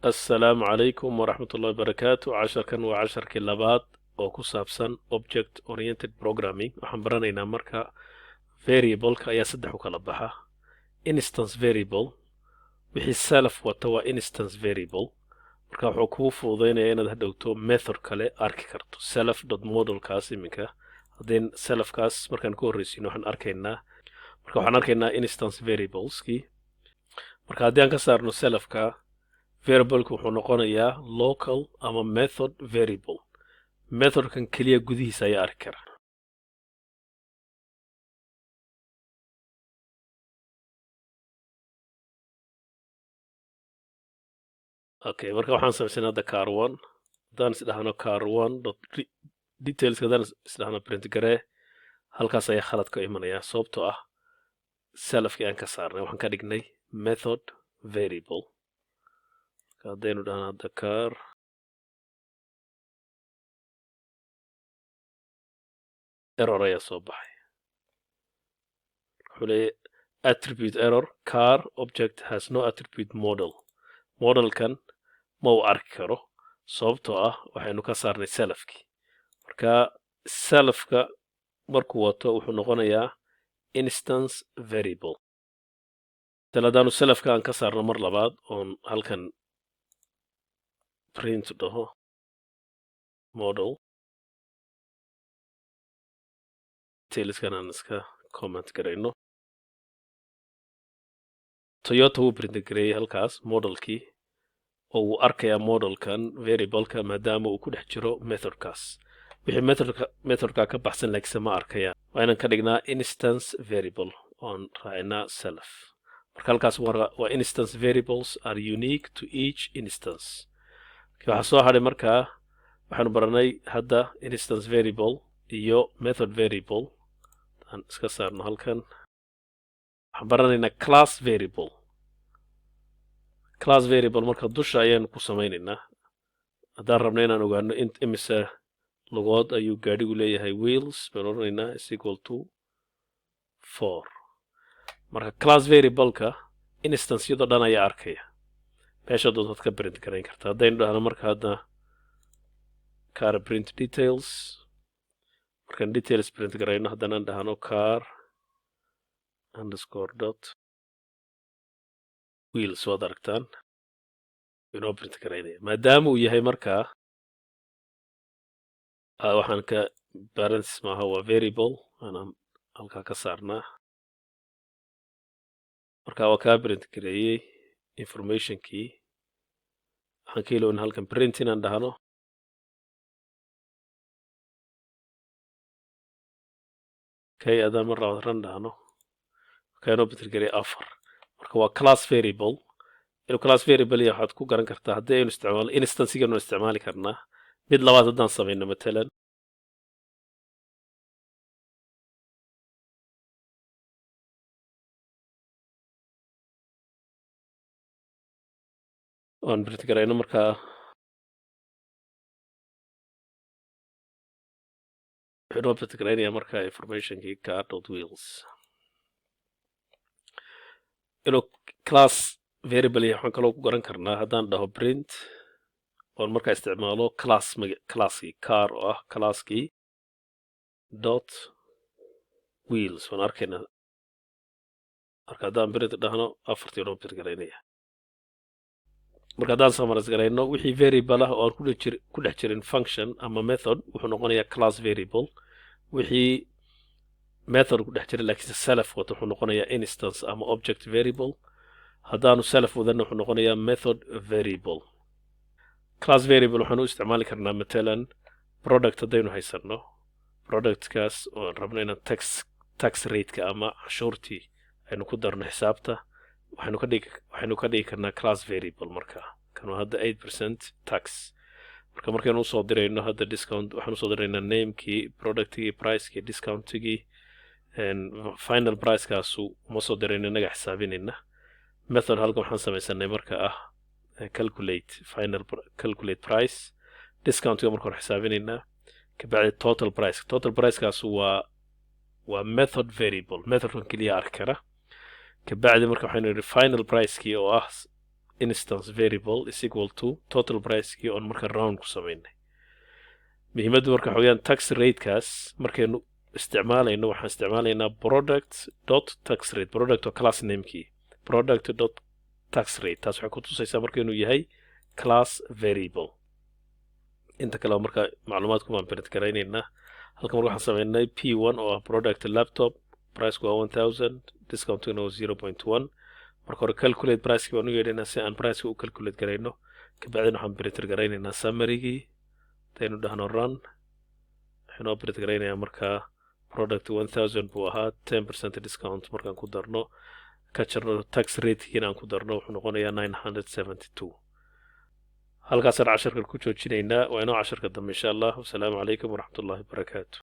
السلام عليكم ورحمة الله وبركاته. عشركن وعشركي لباد oo ku saabsan object oriented programming. waxaan baranaynaa marka variable-ka ayaa saddex u kala baxa. Instance variable wixii self wata waa instance variable, marka wuxuu kuu fududeynaya inaad hadhowto method kale arki karto. self.model-kaas iminka haddeen self-kaas markaan ku horreysiino waxaan arkaynaa instance variables-kii. marka haddii aan ka saarno self-ka, variable-ku wuxuu noqonayaa local ama method variable. methodkan keliya gudihiisa ayaa arki kara. okay, marka waxaan samaysanaa hadda car1. haddaan isdhahno car1 details haddaan isdhahno print garee, halkaas ayaa khalad ka imanaya sababtoo ah selfkii aan ka saarnay waxaan ka dhignay method variable. haddaynu dhahno hadda car error ayaa soo baxay. wuxuu leeyahay attribute error, car object has no attribute model. modelkan ma uu arki karo sababtoo ah waxaynu ka saarnay selfkii. marka selfka markuu wato wuxuu noqonayaa instance variable. haddaanu selfka aan ka saarno mar labaad oon halkan print dhaho model detailskan aan iska comment garayno. toyota wuu print gareeyay halkaas modelkii oo uu arkayaa modelkan variable-ka maadaama uu ku dhex jiro methodkaas. wixii methodka ka baxsan laakiinse ma arkayaan. waa inaan ka dhignaa instance variable oon raacinaa self. marka halkaas waa instance variables are unique to each instance. waxaa soo hadhay markaa waxaanu baranay hadda instance variable iyo method variable. aan iska saarno halkan waxaan baranaynaa class variable. class variable marka dusha ayaanu ku samaynaynaa. haddaan rabno inaan ogaano imise lugood ayuu gaadhigu leeyahay wheels baan odhanaynaa is equal to 4. marka class variable-ka instance-yadoo dhan ayaa arkaya. meesha doodaad ka print garayn karta. haddaynu dhahno marka hadda car print details, markaan details print garayno haddanaan dhahno car underscore dot wheels waad aragtaan inoo print garaynaya. maadaama uu yahay markaa waxaan ka parenthesis maaha waa variable aanaan halkaa ka saarnaa. marka waa kaa print gareeyey informationkii. waxaan ka ilowna halkan print inaan dhahno. okay, haddaan mar labaad ran dhahno waxaa inoo print gareeyay 4. marka waa class variable. inuu class variable yahay waxaad ku garan kartaa haddii aynu isticmaalo instance-iganu isticmaali karnaa. mid labaad haddaan samayno matalan oon print garayno markaa wuxuu inoo print garaynayaa markaa informationkii car dot wheels. inuu class variable yahay waxaan kaloo ku garan karnaa haddaan dhaho print oon markaa isticmaalo classkii car oo ah classkii dot wheels waan arkaynaa. marka haddaan print dhahno 4 inoo print garaynaya. marka haddaan summarise garayno wixii variable ah oo aan ku dhex jirin function ama method wuxuu noqonayaa class variable. wixii method ku dhex jira laakiinse self wato wuxuu noqonayaa instance ama object variable. haddaanu self wadanna wuxuu noqonayaa method variable. class variable waxaan u isticmaali karnaa matalan product haddaynu haysanno. productkaas oo rabno inaan tax rate-ka ama cashuurtii aynu ku darno xisaabta waxaynu ka dhigi karnaa class variable. marka kan waa hadda 8% tax. marka markaynu usoo dirayno hadda discount waxaan usoo diraynaa namekii productigii pricekii discountigii final pricekaasu uma soo dirayno inaga xisaabinayna. method halkan waxaan samaysanay marka ah calculate price. discountiga marka hore xisaabinaynaa kabacdi total pricekaasu waa method variable. methodkan keliya arki kara. kabacdi marka waxaynu nidhi final pricekii oo ah instance variable is equal to total price-kii oon marka round ku samaynay muhiimaddu marka waxaweyaan tax rate-kaas markaynu isticmaalayno waxaan isticmaalaynaa product dot tax rate product oo class namekii product dot tax rate taas waxay ku tusaysaa marka inuu yahay class variable inta kale marka macluumaadku baan print garaynaynaa halka marka waxaan samaynay p1 oo ah product laptop price waa 1000 discountuna waa 0.1 marka hore calculate price-kii baan u yeedhaynaa si aan price-ka u calculate garayno kabacdina waxaan print garaynaynaa summary-gii taynu dhahno run waxaanoo print garaynayaa markaa product 1000 buu ahaa 10% discount markaan ku darno ka jarno tax rate-kiina aan ku darno wuxuu noqonayaa 972 halkaasaan casharkan ku joojinaynaa waa inoo casharka dambe insha allah wasalaamu calaykum waraxmatullahi wabarakaatu